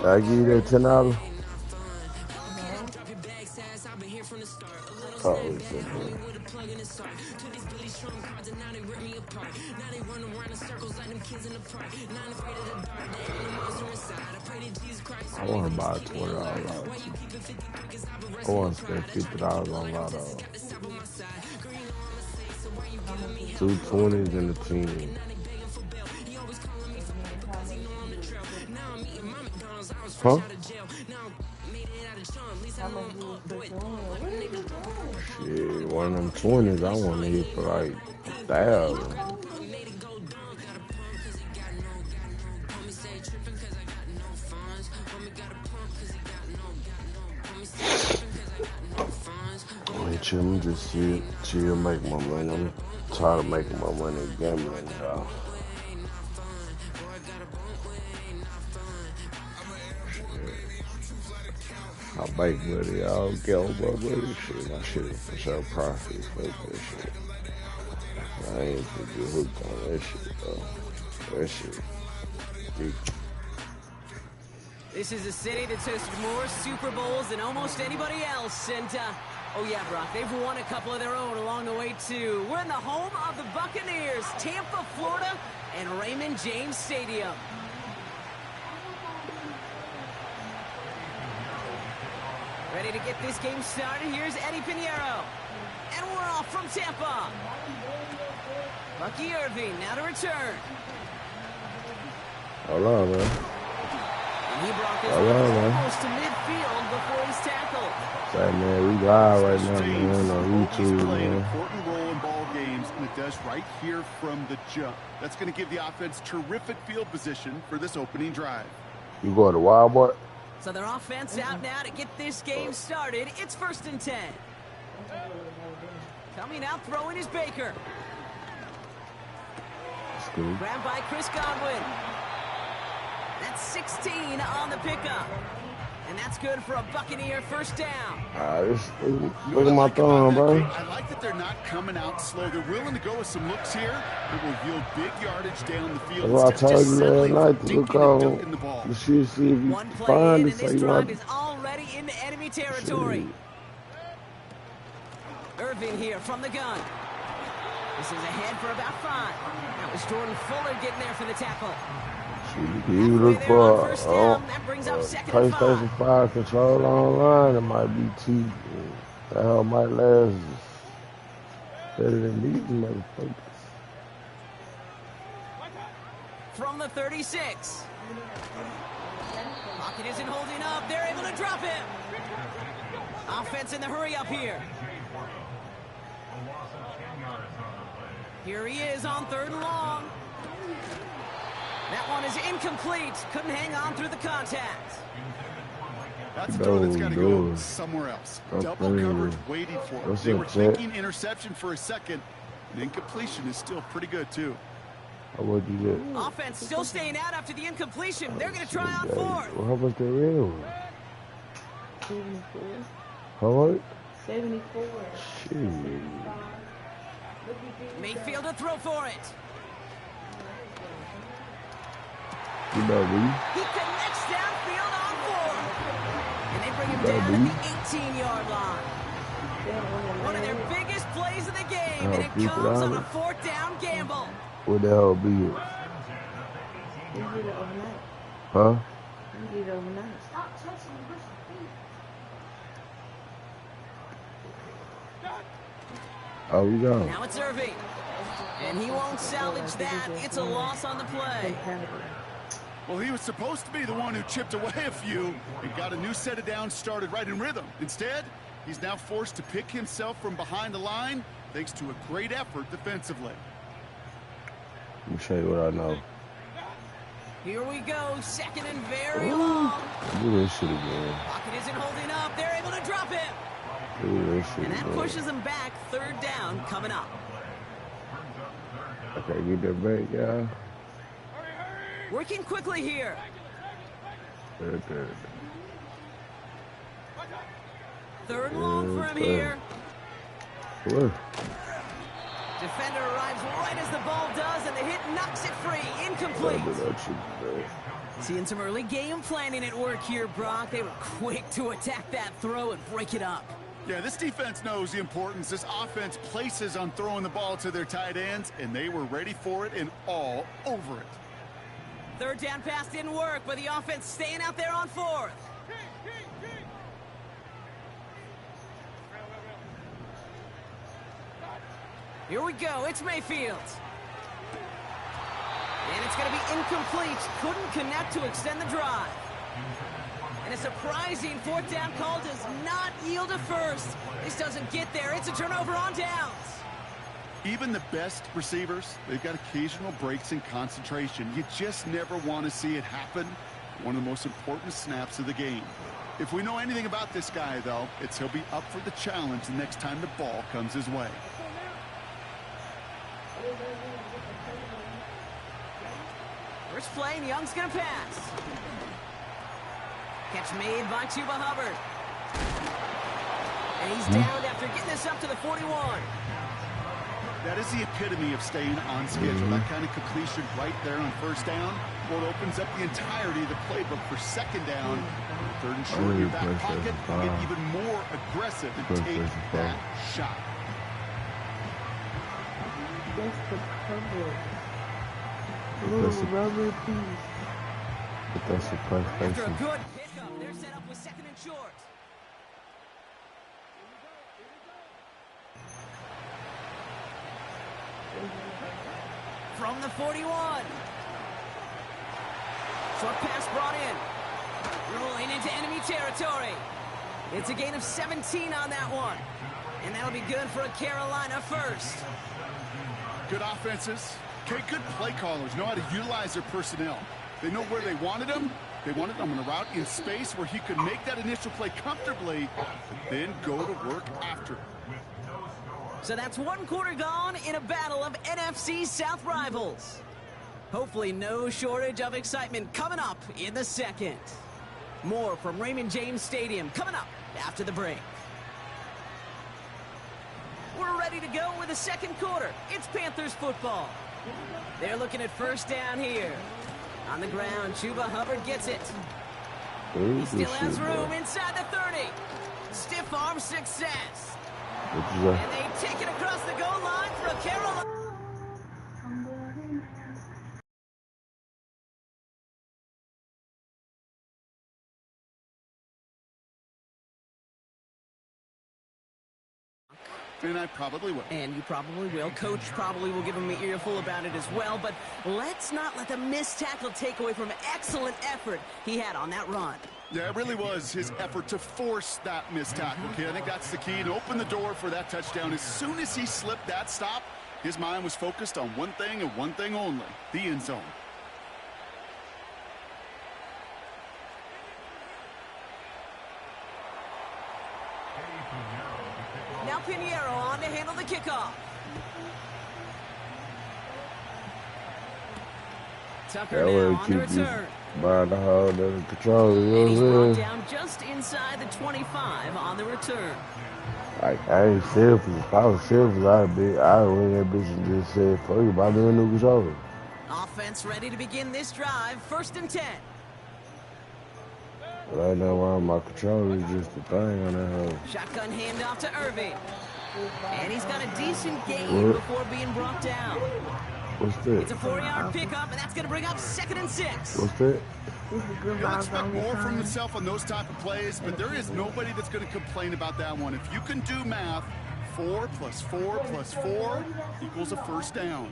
I give you that $10. Oh, it's good. I want to buy $20 lotto. I want to spend $50 on lotto. 2 20s and a 10. Huh? Shit, one of them 20s I want to hit for like 1,000. I'm just chill, make my money. I'm tired of making my money gambling, y'all. I make money, I don't get on my money. Shit, my shit is for sure profit. Fuck that shit. I ain't gonna get hooked on that shit, though. That shit deep. This is a city that's hosted more Super Bowls than almost anybody else, and oh yeah, Brock, they've won a couple of their own along the way, too. We're in the home of the Buccaneers, Tampa, Florida, and Raymond James Stadium. Ready to get this game started. Here's Eddie Pinheiro. And we're off from Tampa. Bucky Irving now to return. Hold on, man. And he brought this one almost to midfield before he's tackled. Say, man, we live right now, man, on YouTube, play an man. important role in ball games, and it does right here from the jump. That's going to give the offense terrific field position for this opening drive. You going to Wild Boy? So their offense out now to get this game started. It's 1st and 10. Coming out throwing is Baker. Grabbed by Chris Godwin. That's 16 on the pickup. And that's good for a Buccaneer first down. Look at my thumb, bro. I like that they're not coming out slow. They're willing to go with some looks here. It will yield big yardage down the field. That's what I told you last night to look on. You should see if you One play find in, it. and this drive is already into enemy territory. Irving here from the gun. This is ahead for about 5. That was Jordan Fuller getting there for the tackle. You look for PlayStation 5 controller online, it might be cheap. That hell might last better than these motherfuckers. From the 36. Pocket isn't holding up. They're able to drop him. Offense in the hurry up here. Here he is on 3rd and long. That one is incomplete. Couldn't hang on through the contact. That's a throw that's got to go somewhere else. Double coverage waiting for it. They were thinking interception for a second. And incompletion is still pretty good, too. What'd you get? Offense still staying out after the incompletion. They're going to try on 4th. Well, how much they real? 74. How much? 74. Shit. Mayfield to throw for it. You know me. He connects downfield on 4. And they bring him down at the 18-yard line. One of their biggest plays of the game, and it comes on a 4th down gamble. What the hell be it? You did it overnight. Huh? You did it overnight. Stop touching the feet. Oh, we go. Now it's Irving. And he won't salvage that. It's a loss on the play. Well, he was supposed to be the one who chipped away a few and got a new set of downs started right in rhythm. Instead, he's now forced to pick himself from behind the line thanks to a great effort defensively. Let me show you what I know. Here we go, 2nd and very long. Do this shit again. Pocket isn't holding up. They're able to drop him. Do this shit And that again. pushes them back. 3rd down coming up. Okay, get that back, y'all. Working quickly here. Okay. 3rd and long for him here. Where? Defender arrives right as the ball does, and the hit knocks it free. Incomplete. Seeing some early game planning at work here, Brock. They were quick to attack that throw and break it up. Yeah, this defense knows the importance this offense places on throwing the ball to their tight ends, and they were ready for it and all over it. Third down pass didn't work, but the offense staying out there on fourth. Here we go, it's Mayfield. And it's going to be incomplete. Couldn't connect to extend the drive. And a surprising fourth down call does not yield a first. This doesn't get there. It's a turnover on downs. Even the best receivers, they've got occasional breaks in concentration. You just never want to see it happen. One of the most important snaps of the game. If we know anything about this guy, though, it's he'll be up for the challenge the next time the ball comes his way. First play, and Young's going to pass. Catch made by Chuba Hubbard. And he's down after getting this up to the 41. That is the epitome of staying on schedule. That kind of completion right there on first down. Well, it opens up the entirety of the playbook for second down. Third and short in your back pocket. Get even more aggressive and take that shot. That's the cover. Little rubber piece. But that's the perfection. After a good pickup, they're set up with second and short. From the 41. Short pass brought in. Rolling into enemy territory. It's a gain of 17 on that one. And that'll be good for a Carolina first. Good offenses. Okay, good play callers know how to utilize their personnel. They know where they wanted him. They wanted him on a route in space where he could make that initial play comfortably, then go to work after. So that's one quarter gone in a battle of NFC South rivals. Hopefully no shortage of excitement coming up in the second. More from Raymond James Stadium coming up after the break. We're ready to go with the second quarter. It's Panthers football. They're looking at first down here. On the ground, Chuba Hubbard gets it. He still has room inside the 30. Stiff arm success. And they take it across the goal line for a Carolina. And I probably will. And you probably will. Coach probably will give him an earful about it as well. But let's not let the missed tackle take away from excellent effort he had on that run. Yeah, it really was his effort to force that missed tackle. Okay, I think that's the key, and open the door for that touchdown. As soon as he slipped that stop, his mind was focused on one thing and one thing only, the end zone. Now Pinheiro on to handle the kickoff. Tucker now on the return. By the hold of the control, And he's brought down just inside the 25 on the return. Like, I ain't selfish. If I was selfish, I'd win that bitch and just say, fuck you, I'm doing no control. Offense ready to begin this drive. First and 10. Right now, around my controller is just the thing on that hoe. Shotgun handoff to Irving. And he's got a decent gain before being brought down. What's that? It's a 4-yard pickup, and that's going to bring up 2nd and 6. What's that? You'll expect more from himself on those type of plays, but there is nobody that's going to complain about that one. If you can do math, 4 + 4 + 4 equals a first down.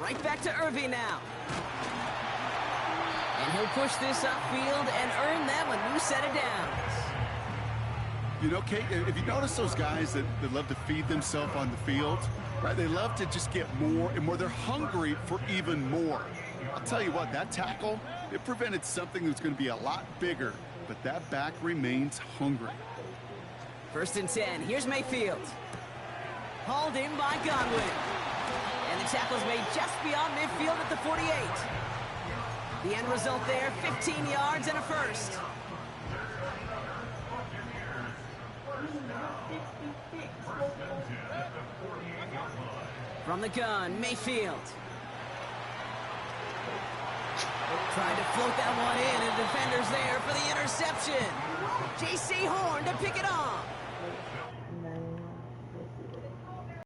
Right back to Irving now. And he'll push this upfield and earn them a new set of downs. You know, Kate, if you notice those guys that love to feed themselves on the field, right? They love to just get more and more. They're hungry for even more. I'll tell you what, that tackle, it prevented something that's going to be a lot bigger, but that back remains hungry. First and 10. Here's Mayfield. Hauled in by Godwin. And the tackle's made just beyond midfield at the 48. The end result there, 15 yards and a first. From the gun, Mayfield. Tried to float that one in, and the defender's there for the interception. J.C. Horn to pick it off.